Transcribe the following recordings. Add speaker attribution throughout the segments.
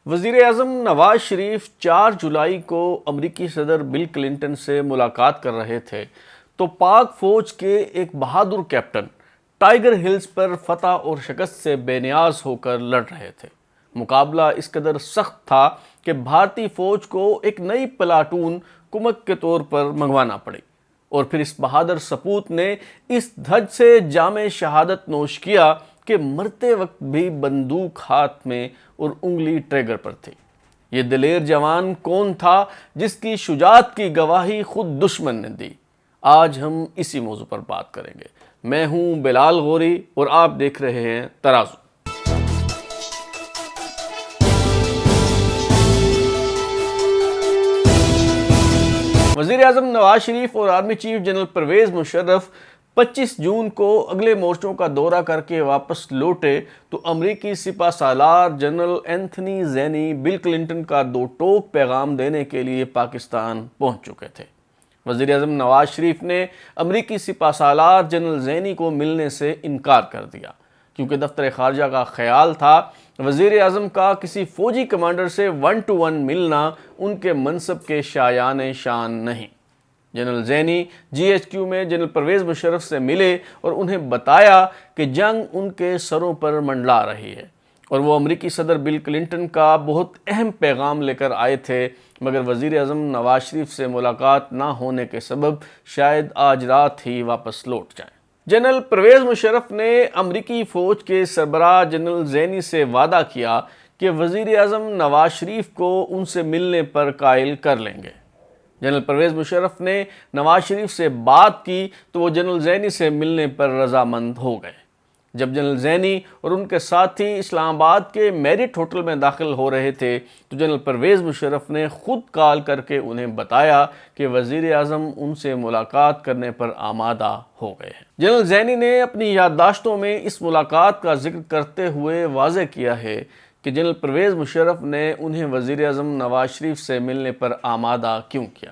Speaker 1: وزیر اعظم نواز شریف 4 جولائی کو امریکی صدر بل کلنٹن سے ملاقات کر رہے تھے تو پاک فوج کے ایک بہادر کیپٹن ٹائیگر ہلز پر فتح اور شکست سے بے نیاز ہو کر لڑ رہے تھے۔ مقابلہ اس قدر سخت تھا کہ بھارتی فوج کو ایک نئی پلاٹون کمک کے طور پر منگوانا پڑی، اور پھر اس بہادر سپوت نے اس دھج سے جام شہادت نوش کیا کہ مرتے وقت بھی بندوق ہاتھ میں اور انگلی ٹریگر پر تھی۔ یہ دلیر جوان کون تھا جس کی شجاعت کی گواہی خود دشمن نے دی؟ آج ہم اسی موضوع پر بات کریں گے۔ میں ہوں بلال غوری اور آپ دیکھ رہے ہیں ترازو۔ وزیر اعظم نواز شریف اور army chief general Pervez Musharraf 25 June کو اگلے مورچوں کا دورہ کر کے واپس لوٹے تو امریکی سپہ سالار جنرل اینتھنی زینی بل کلنٹن کا دو ٹوک پیغام دینے کے لیے پاکستان پہنچ چکے تھے۔ وزیر اعظم نواز شریف نے امریکی سپہ سالار جنرل زینی کو ملنے سے انکار کر دیا، کیونکہ دفتر خارجہ کا خیال تھا وزیر اعظم کا کسی فوجی کمانڈر سے 1 to 1 ملنا ان کے منصب کے شایان شان نہیں۔ جنرل زینی جی ایچ کیو میں جنرل پرویز مشرف سے ملے اور انہیں بتایا کہ جنگ ان کے سروں پر منڈلا رہی ہے، اور وہ امریکی صدر بل کلنٹن کا بہت اہم پیغام لے کر آئے تھے، مگر وزیر اعظم نواز شریف سے ملاقات نہ ہونے کے سبب شاید آج رات ہی واپس لوٹ جائیں۔ جنرل پرویز مشرف نے امریکی فوج کے سربراہ جنرل زینی سے وعدہ کیا کہ وزیر اعظم نواز شریف کو ان سے ملنے پر قائل کر لیں گے۔ جنرل پرویز مشرف نے نواز شریف سے بات کی تو وہ جنرل زینی سے ملنے پر رضامند ہو گئے۔ جب جنرل زینی اور ان کے ساتھی اسلام آباد کے میرٹ ہوٹل میں داخل ہو رہے تھے تو جنرل پرویز مشرف نے خود کال کر کے انہیں بتایا کہ وزیر اعظم ان سے ملاقات کرنے پر آمادہ ہو گئے ہیں۔ جنرل زینی نے اپنی یادداشتوں میں اس ملاقات کا ذکر کرتے ہوئے واضح کیا ہے کہ جنرل پرویز مشرف نے انہیں وزیر اعظم نواز شریف سے ملنے پر آمادہ کیوں کیا۔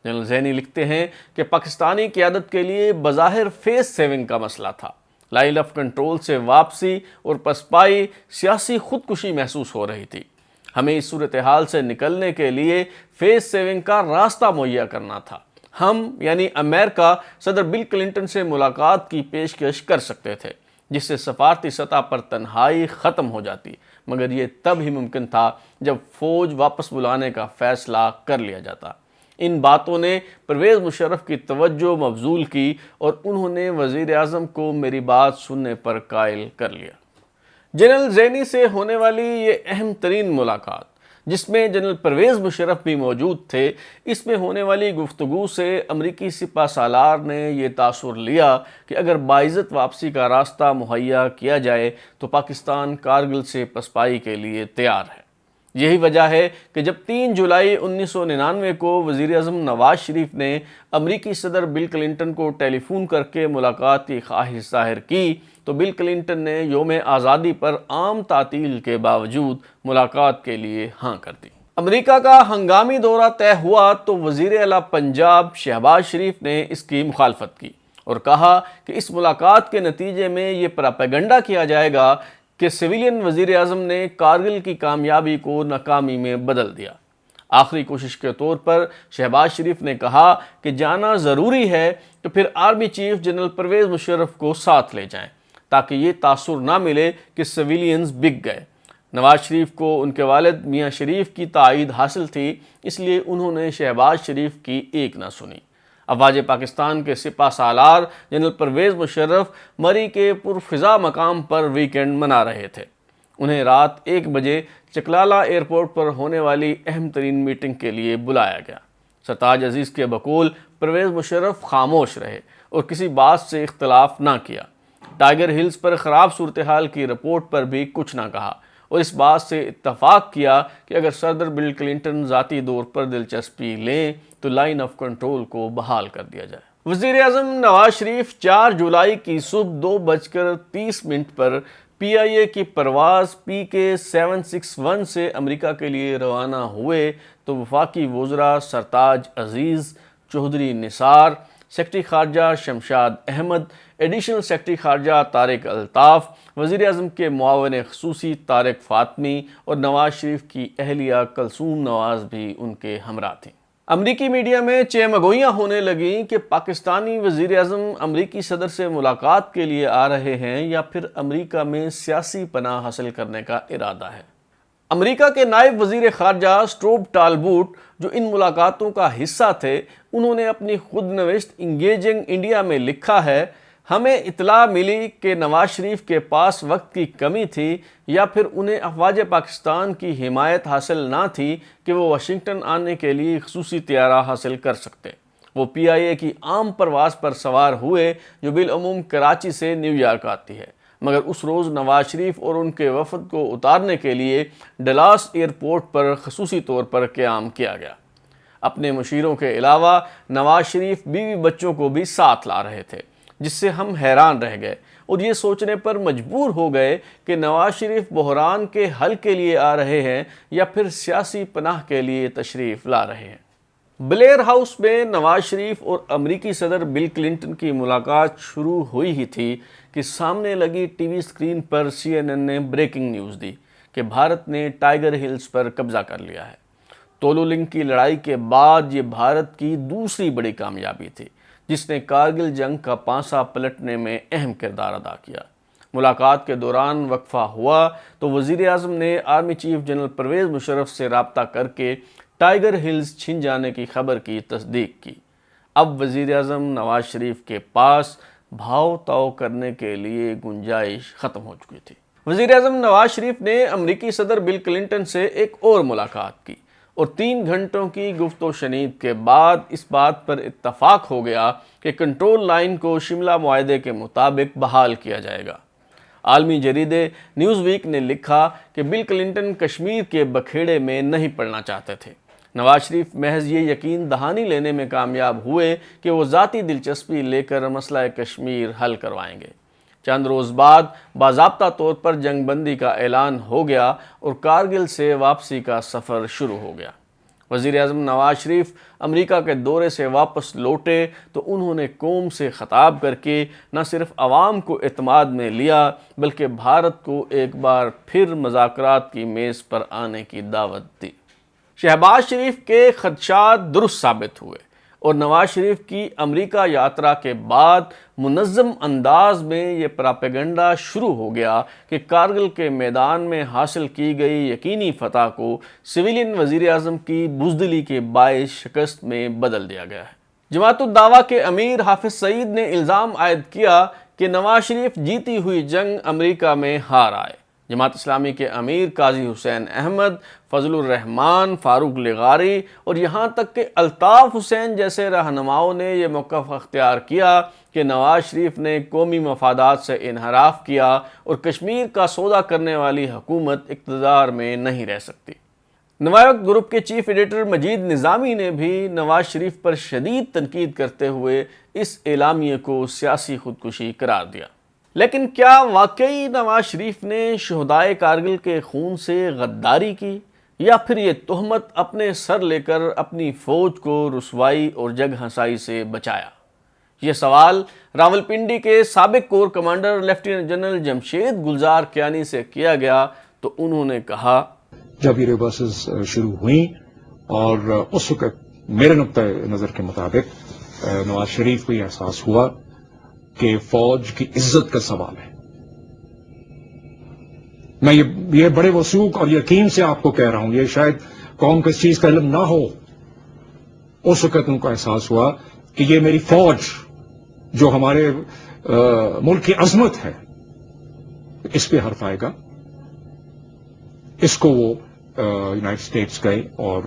Speaker 1: جنرل زینی لکھتے ہیں کہ پاکستانی قیادت کے لیے بظاہر فیس سیونگ کا مسئلہ تھا، لائن آف کنٹرول سے واپسی اور پسپائی سیاسی خودکشی محسوس ہو رہی تھی۔ ہمیں اس صورتحال سے نکلنے کے لیے فیس سیونگ کا راستہ مہیا کرنا تھا۔ ہم یعنی امریکہ صدر بل کلنٹن سے ملاقات کی پیشکش کر سکتے تھے، جس سے سفارتی سطح پر تنہائی ختم ہو جاتی، مگر یہ تب ہی ممکن تھا جب فوج واپس بلانے کا فیصلہ کر لیا جاتا۔ ان باتوں نے پرویز مشرف کی توجہ مبذول کی اور انہوں نے وزیر اعظم کو میری بات سننے پر قائل کر لیا۔ جنرل زینی سے ہونے والی یہ اہم ترین ملاقات، جس میں جنرل پرویز مشرف بھی موجود تھے، اس میں ہونے والی گفتگو سے امریکی سپہ سالار نے یہ تاثر لیا کہ اگر باعزت واپسی کا راستہ مہیا کیا جائے تو پاکستان کارگل سے پسپائی کے لیے تیار ہے۔ یہی وجہ ہے کہ جب 3 جولائی 1999 کو وزیر اعظم نواز شریف نے امریکی صدر بل کلنٹن کو ٹیلی فون کر کے ملاقات کی خواہش ظاہر کی تو بل کلنٹن نے یوم آزادی پر عام تعطیل کے باوجود ملاقات کے لیے ہاں کر دی۔ امریکہ کا ہنگامی دورہ طے ہوا تو وزیر اعلیٰ پنجاب شہباز شریف نے اس کی مخالفت کی اور کہا کہ اس ملاقات کے نتیجے میں یہ پراپیگنڈا کیا جائے گا کہ سویلین وزیر اعظم نے کارگل کی کامیابی کو ناکامی میں بدل دیا۔ آخری کوشش کے طور پر شہباز شریف نے کہا کہ جانا ضروری ہے تو پھر army chief general Pervez Musharraf کو ساتھ لے جائیں، تاکہ یہ تاثر نہ ملے کہ سویلینز بک گئے۔ نواز شریف کو ان کے والد میاں شریف کی تائید حاصل تھی، اس لیے انہوں نے شہباز شریف کی ایک نہ سنی۔ افواج پاکستان کے سپہ سالار جنرل پرویز مشرف مری کے پرفضا مقام پر ویکینڈ منا رہے تھے۔ انہیں رات 1 بجے چکلالہ ایئرپورٹ پر ہونے والی اہم ترین میٹنگ کے لیے بلایا گیا۔ سرتاج عزیز کے بقول پرویز مشرف خاموش رہے اور کسی بات سے اختلاف نہ کیا۔ ٹائیگر ہلز پر خراب صورتحال کی رپورٹ پر بھی کچھ نہ کہا اور اس بات سے اتفاق کیا کہ اگر صدر بل کلنٹن ذاتی طور پر دلچسپی لیں تو لائن آف کنٹرول کو بحال کر دیا جائے۔ وزیر اعظم نواز شریف 4 جولائی کی صبح 2:30 پر پی آئی اے کی پرواز PK-761 سے امریکہ کے لیے روانہ ہوئے تو وفاقی وزراء سرتاج عزیز، چودھری نثار، سیکرٹری خارجہ شمشاد احمد، ایڈیشنل سیکرٹری خارجہ طارق الطاف، وزیر اعظم کے معاون خصوصی طارق فاطمی اور نواز شریف کی اہلیہ کلثوم نواز بھی ان کے ہمراہ تھیں۔ امریکی میڈیا میں چہمگوئیاں ہونے لگیں کہ پاکستانی وزیر اعظم امریکی صدر سے ملاقات کے لیے آ رہے ہیں یا پھر امریکہ میں سیاسی پناہ حاصل کرنے کا ارادہ ہے۔ امریکہ کے نائب وزیر خارجہ سٹروب ٹالبوٹ، جو ان ملاقاتوں کا حصہ تھے، انہوں نے اپنی خود نوشت انگیجنگ انڈیا میں لکھا ہے، ہمیں اطلاع ملی کہ نواز شریف کے پاس وقت کی کمی تھی یا پھر انہیں افواج پاکستان کی حمایت حاصل نہ تھی کہ وہ واشنگٹن آنے کے لیے خصوصی طیارہ حاصل کر سکتے۔ وہ پی آئی اے کی عام پرواز پر سوار ہوئے جو بالعموم کراچی سے نیو یارک آتی ہے، مگر اس روز نواز شریف اور ان کے وفد کو اتارنے کے لیے ڈلاس ایئرپورٹ پر خصوصی طور پر قیام کیا گیا۔ اپنے مشیروں کے علاوہ نواز شریف بیوی بچوں کو بھی ساتھ لا رہے تھے، جس سے ہم حیران رہ گئے اور یہ سوچنے پر مجبور ہو گئے کہ نواز شریف بحران کے حل کے لیے آ رہے ہیں یا پھر سیاسی پناہ کے لیے تشریف لا رہے ہیں۔ بلیر ہاؤس میں نواز شریف اور امریکی صدر بل کلنٹن کی ملاقات شروع ہوئی ہی تھی کہ سامنے لگی ٹی وی اسکرین پر سی این این نے بریکنگ نیوز دی کہ بھارت نے ٹائیگر ہلز پر قبضہ کر لیا ہے۔ تولولنگ کی لڑائی کے بعد یہ بھارت کی دوسری بڑی کامیابی تھی، جس نے کارگل جنگ کا پانسا پلٹنے میں اہم کردار ادا کیا۔ ملاقات کے دوران وقفہ ہوا تو وزیر اعظم نے army chief general Pervez Musharraf سے رابطہ کر کے ٹائیگر ہلز چھن جانے کی خبر کی تصدیق کی۔ اب وزیر اعظم نواز شریف کے پاس بھاؤ تاؤ کرنے کے لیے گنجائش ختم ہو چکی تھی۔ وزیر اعظم نواز شریف نے امریکی صدر بل کلنٹن سے ایک اور ملاقات کی اور 3 گھنٹوں کی گفت و شنید کے بعد اس بات پر اتفاق ہو گیا کہ کنٹرول لائن کو شملہ معاہدے کے مطابق بحال کیا جائے گا۔ عالمی جریدے نیوز ویک نے لکھا کہ بل کلنٹن کشمیر کے بکھیڑے میں نہیں پڑنا چاہتے تھے۔ نواز شریف محض یہ یقین دہانی لینے میں کامیاب ہوئے کہ وہ ذاتی دلچسپی لے کر مسئلہ کشمیر حل کروائیں گے۔ چند روز بعد باضابطہ طور پر جنگ بندی کا اعلان ہو گیا اور کارگل سے واپسی کا سفر شروع ہو گیا۔ وزیر اعظم نواز شریف امریکہ کے دورے سے واپس لوٹے تو انہوں نے قوم سے خطاب کر کے نہ صرف عوام کو اعتماد میں لیا بلکہ بھارت کو ایک بار پھر مذاکرات کی میز پر آنے کی دعوت دی۔ شہباز شریف کے خدشات درست ثابت ہوئے اور نواز شریف کی امریکہ یاترا کے بعد منظم انداز میں یہ پراپیگنڈا شروع ہو گیا کہ کارگل کے میدان میں حاصل کی گئی یقینی فتح کو سویلین وزیر اعظم کی بزدلی کے باعث شکست میں بدل دیا گیا ہے۔ جماعت الدعویٰ کے امیر حافظ سعید نے الزام عائد کیا کہ نواز شریف جیتی ہوئی جنگ امریکہ میں ہار آئے۔ جماعت اسلامی کے امیر قاضی حسین احمد، فضل الرحمان، فاروق لغاری اور یہاں تک کہ الطاف حسین جیسے رہنماؤں نے یہ موقف اختیار کیا کہ نواز شریف نے قومی مفادات سے انحراف کیا اور کشمیر کا سودا کرنے والی حکومت اقتدار میں نہیں رہ سکتی۔ نوائے وقت گروپ کے چیف ایڈیٹر مجید نظامی نے بھی نواز شریف پر شدید تنقید کرتے ہوئے اس اعلامیے کو سیاسی خودکشی قرار دیا۔ لیکن کیا واقعی نواز شریف نے شہدائے کارگل کے خون سے غداری کی یا پھر یہ تہمت اپنے سر لے کر اپنی فوج کو رسوائی اور جگ ہنسائی سے بچایا؟ یہ سوال راولپنڈی کے سابق corps commander lieutenant general Jamshed Gulzar Kayani سے کیا گیا تو انہوں نے کہا،
Speaker 2: جب یہ ریورسز شروع ہوئیں اور اس وقت میرے نقطۂ نظر کے مطابق نواز شریف کو یہ احساس ہوا کہ فوج کی عزت کا سوال ہے۔ میں یہ بڑے وثوق اور یقین سے آپ کو کہہ رہا ہوں، یہ شاید قوم کو اس چیز کا علم نہ ہو، اس وقت ان کو احساس ہوا کہ یہ میری فوج جو ہمارے ملک کی عظمت ہے اس پہ حرف آئے گا۔ اس کو وہ یونائٹڈ اسٹیٹس گئے اور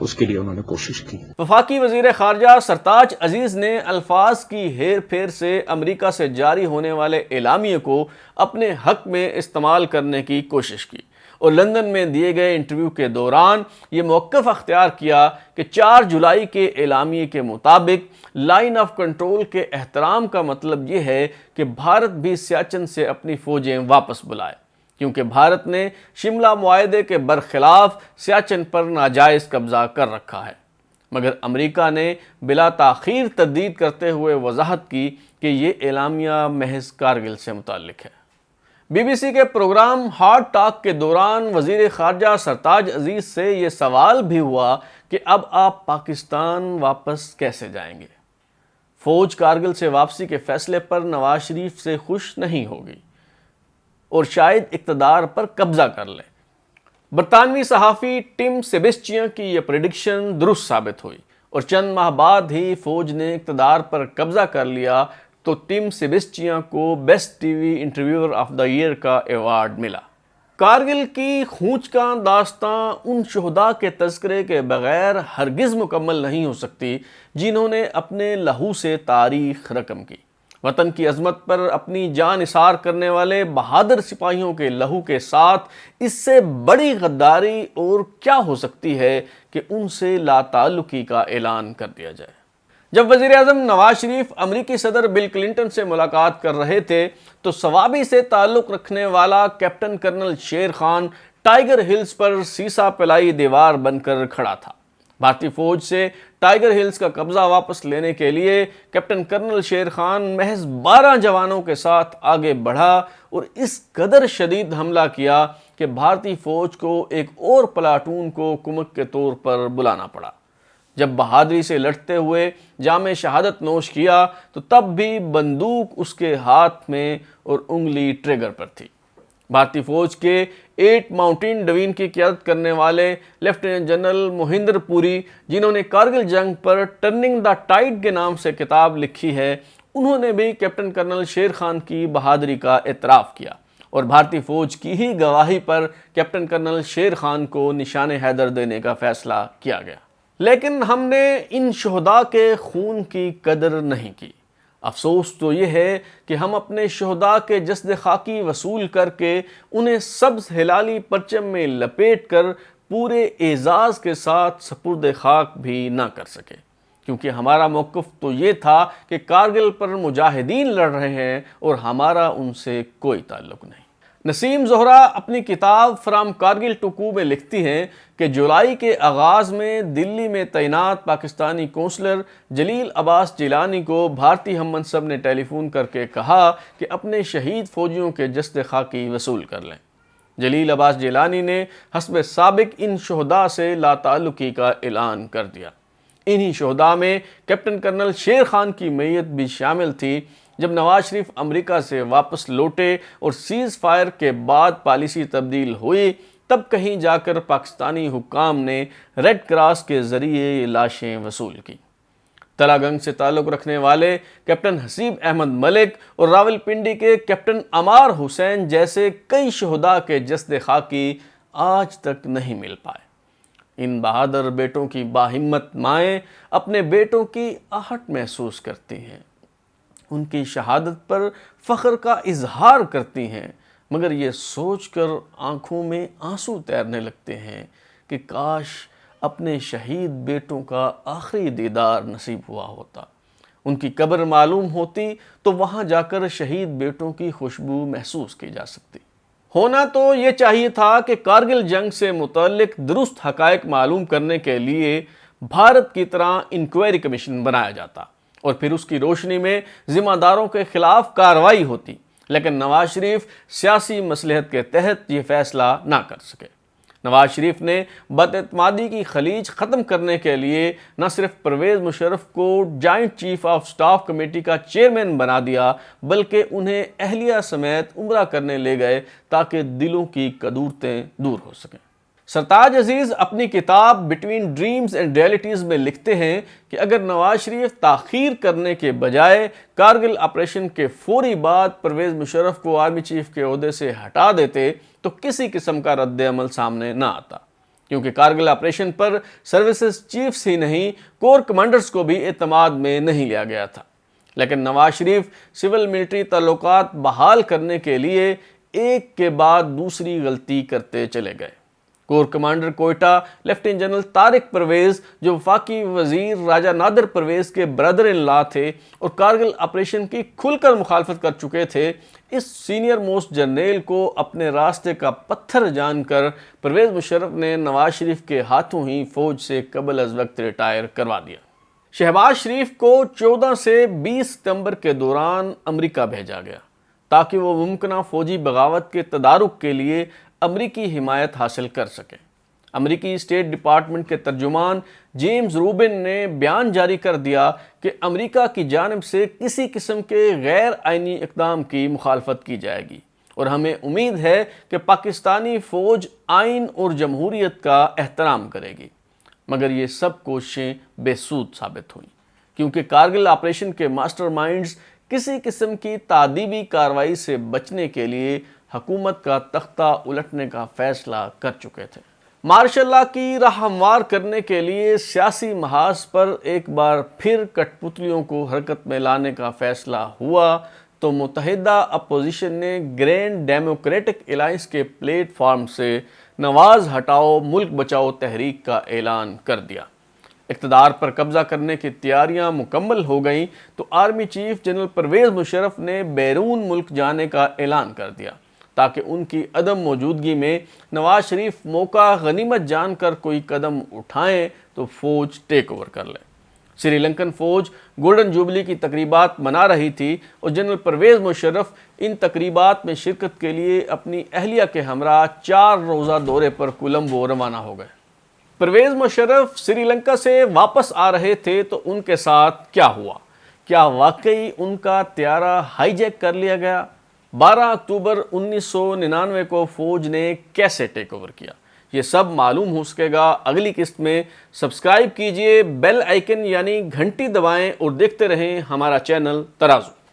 Speaker 2: اس کے لیے انہوں نے کوشش کی۔
Speaker 1: وفاقی وزیر خارجہ سرتاج عزیز نے الفاظ کی ہیر پھیر سے امریکہ سے جاری ہونے والے اعلامیے کو اپنے حق میں استعمال کرنے کی کوشش کی اور لندن میں دیے گئے انٹرویو کے دوران یہ موقف اختیار کیا کہ 4 جولائی کے اعلامیے کے مطابق لائن آف کنٹرول کے احترام کا مطلب یہ ہے کہ بھارت بھی سیاچن سے اپنی فوجیں واپس بلائے، کیونکہ بھارت نے شملہ معاہدے کے برخلاف سیاچن پر ناجائز قبضہ کر رکھا ہے۔ مگر امریکہ نے بلا تاخیر تردید کرتے ہوئے وضاحت کی کہ یہ اعلامیہ محض کارگل سے متعلق ہے۔ بی بی سی کے پروگرام ہارڈ ٹاک کے دوران وزیر خارجہ سرتاج عزیز سے یہ سوال بھی ہوا کہ اب آپ پاکستان واپس کیسے جائیں گے؟ فوج کارگل سے واپسی کے فیصلے پر نواز شریف سے خوش نہیں ہوگی اور شاید اقتدار پر قبضہ کر لے۔ برطانوی صحافی ٹم سیبسٹین کی یہ پریڈکشن درست ثابت ہوئی اور چند ماہ بعد ہی فوج نے اقتدار پر قبضہ کر لیا تو ٹم سیبسٹین کو best T V interviewer of the year کا ایوارڈ ملا۔ کارگل کی کھونچکاں داستاں ان شہداء کے تذکرے کے بغیر ہرگز مکمل نہیں ہو سکتی جنہوں نے اپنے لہو سے تاریخ رقم کی۔ وطن کی عظمت پر اپنی جان نثار کرنے والے بہادر سپاہیوں کے لہو کے ساتھ اس سے بڑی غداری اور کیا ہو سکتی ہے کہ ان سے لا تعلقی کا اعلان کر دیا جائے۔ جب وزیر اعظم نواز شریف امریکی صدر بل کلنٹن سے ملاقات کر رہے تھے تو صوابی سے تعلق رکھنے والا captain colonel Sher Khan tiger Hills پر سیسا پلائی دیوار بن کر کھڑا تھا۔ بھارتی فوج سے ٹائیگر ہلز کا قبضہ واپس لینے کے لیے کیپٹن کرنل شیر خان محض 12 جوانوں کے ساتھ آگے بڑھا اور اس قدر شدید حملہ کیا کہ بھارتی فوج کو ایک اور پلاٹون کو کمک کے طور پر بلانا پڑا۔ جب بہادری سے لڑتے ہوئے جام شہادت نوش کیا تو تب بھی بندوق اس کے ہاتھ میں اور انگلی ٹریگر پر تھی۔ بھارتی فوج کے 8 ماؤنٹین ڈوین کی قیادت کرنے والے لیفٹیننٹ جنرل موہندر پوری، جنہوں نے کارگل جنگ پر ٹرننگ دا ٹائیڈ کے نام سے کتاب لکھی ہے، انہوں نے بھی کیپٹن کرنل شیر خان کی بہادری کا اعتراف کیا اور بھارتی فوج کی ہی گواہی پر کیپٹن کرنل شیر خان کو نشان حیدر دینے کا فیصلہ کیا گیا۔ لیکن ہم نے ان شہداء کے خون کی قدر نہیں کی۔ افسوس تو یہ ہے کہ ہم اپنے شہداء کے جسد خاکی وصول کر کے انہیں سبز ہلالی پرچم میں لپیٹ کر پورے اعزاز کے ساتھ سپرد خاک بھی نہ کر سکے، کیونکہ ہمارا موقف تو یہ تھا کہ کارگل پر مجاہدین لڑ رہے ہیں اور ہمارا ان سے کوئی تعلق نہیں۔ نسیم زہرا اپنی کتاب فرام کارگل ٹو کو میں لکھتی ہیں کہ جولائی کے آغاز میں دلی میں تعینات پاکستانی کونسلر جلیل عباس جیلانی کو بھارتی ہم منصب نے ٹیلی فون کر کے کہا کہ اپنے شہید فوجیوں کے جسد خاکی وصول کر لیں۔ جلیل عباس جیلانی نے حسب سابق ان شہداء سے لا تعلقی کا اعلان کر دیا۔ انہی شہداء میں کیپٹن کرنل شیر خان کی میت بھی شامل تھی۔ جب نواز شریف امریکہ سے واپس لوٹے اور سیز فائر کے بعد پالیسی تبدیل ہوئی، تب کہیں جا کر پاکستانی حکام نے ریڈ کراس کے ذریعے یہ لاشیں وصول کی۔ تلا گنگ سے تعلق رکھنے والے کیپٹن حسیب احمد ملک اور راول پنڈی کے کیپٹن عمار حسین جیسے کئی شہداء کے جسد خاکی آج تک نہیں مل پائے۔ ان بہادر بیٹوں کی باہمت مائیں اپنے بیٹوں کی آہٹ محسوس کرتی ہیں، ان کی شہادت پر فخر کا اظہار کرتی ہیں، مگر یہ سوچ کر آنکھوں میں آنسو تیرنے لگتے ہیں کہ کاش اپنے شہید بیٹوں کا آخری دیدار نصیب ہوا ہوتا، ان کی قبر معلوم ہوتی تو وہاں جا کر شہید بیٹوں کی خوشبو محسوس کی جا سکتی۔ ہونا تو یہ چاہیے تھا کہ کارگل جنگ سے متعلق درست حقائق معلوم کرنے کے لیے بھارت کی طرح انکوائری کمیشن بنایا جاتا اور پھر اس کی روشنی میں ذمہ داروں کے خلاف کارروائی ہوتی، لیکن نواز شریف سیاسی مصلحت کے تحت یہ فیصلہ نہ کر سکے۔ نواز شریف نے بداعتمادی کی خلیج ختم کرنے کے لیے نہ صرف پرویز مشرف کو joint chief of staff committee کا چیئرمین بنا دیا، بلکہ انہیں اہلیہ سمیت عمرہ کرنے لے گئے تاکہ دلوں کی کدورتیں دور ہو سکیں۔ سرتاج عزیز اپنی کتاب بٹوین ڈریمز اینڈ ریئلٹیز میں لکھتے ہیں کہ اگر نواز شریف تاخیر کرنے کے بجائے کارگل آپریشن کے فوری بعد پرویز مشرف کو آرمی چیف کے عہدے سے ہٹا دیتے تو کسی قسم کا رد عمل سامنے نہ آتا، کیونکہ کارگل آپریشن پر سروسز چیفز ہی نہیں، کور کمانڈرز کو بھی اعتماد میں نہیں لیا گیا تھا۔ لیکن نواز شریف سول ملٹری تعلقات بحال کرنے کے لیے ایک کے بعد دوسری غلطی کرتے چلے گئے۔ Corps commander Quetta lieutenant general Tariq Pervez جو وفاقی وزیر راجہ نادر پرویز کے برادر ان لا تھے اور کارگل آپریشن کی کھل کر مخالفت کر چکے تھے، اس سینئر موسٹ جرنیل کو اپنے راستے کا پتھر جان کر پرویز مشرف نے نواز شریف کے ہاتھوں ہی فوج سے قبل از وقت ریٹائر کروا دیا۔ شہباز شریف کو 14 سے 20 ستمبر کے دوران امریکہ بھیجا گیا تاکہ وہ ممکنہ فوجی بغاوت کے تدارک کے لیے امریکی حمایت حاصل کر سکیں۔ امریکی اسٹیٹ ڈپارٹمنٹ کے ترجمان جیمز روبن نے بیان جاری کر دیا کہ امریکہ کی جانب سے کسی قسم کے غیر آئینی اقدام کی مخالفت کی جائے گی اور ہمیں امید ہے کہ پاکستانی فوج آئین اور جمہوریت کا احترام کرے گی، مگر یہ سب کوششیں بے سود ثابت ہوئیں کیونکہ کارگل آپریشن کے ماسٹر مائنڈز کسی قسم کی تعذیبی کارروائی سے بچنے کے لیے حکومت کا تختہ الٹنے کا فیصلہ کر چکے تھے۔ مارشل لا کی راہ ہموار کرنے کے لیے سیاسی محاذ پر ایک بار پھر کٹ پتلیوں کو حرکت میں لانے کا فیصلہ ہوا تو متحدہ اپوزیشن نے گرینڈ ڈیموکریٹک الائنس کے پلیٹ فارم سے نواز ہٹاؤ ملک بچاؤ تحریک کا اعلان کر دیا۔ اقتدار پر قبضہ کرنے کی تیاریاں مکمل ہو گئیں تو army chief general Pervez Musharraf نے بیرون ملک جانے کا اعلان کر دیا تاکہ ان کی عدم موجودگی میں نواز شریف موقع غنیمت جان کر کوئی قدم اٹھائیں تو فوج ٹیک اوور کر لے۔ سری لنکن فوج گولڈن جوبلی کی تقریبات منا رہی تھی اور جنرل پرویز مشرف ان تقریبات میں شرکت کے لیے اپنی اہلیہ کے ہمراہ 4 روزہ دورے پر کولمبو روانہ ہو گئے۔ پرویز مشرف سری لنکا سے واپس آ رہے تھے تو ان کے ساتھ کیا ہوا؟ کیا واقعی ان کا طیارہ ہائی جیک کر لیا گیا؟ 12 اکتوبر 1999 کو فوج نے کیسے ٹیک اوور کیا؟ یہ سب معلوم ہو سکے گا اگلی قسط میں۔ سبسکرائب کیجئے، بیل آئیکن یعنی گھنٹی دبائیں اور دیکھتے رہیں ہمارا چینل ترازو۔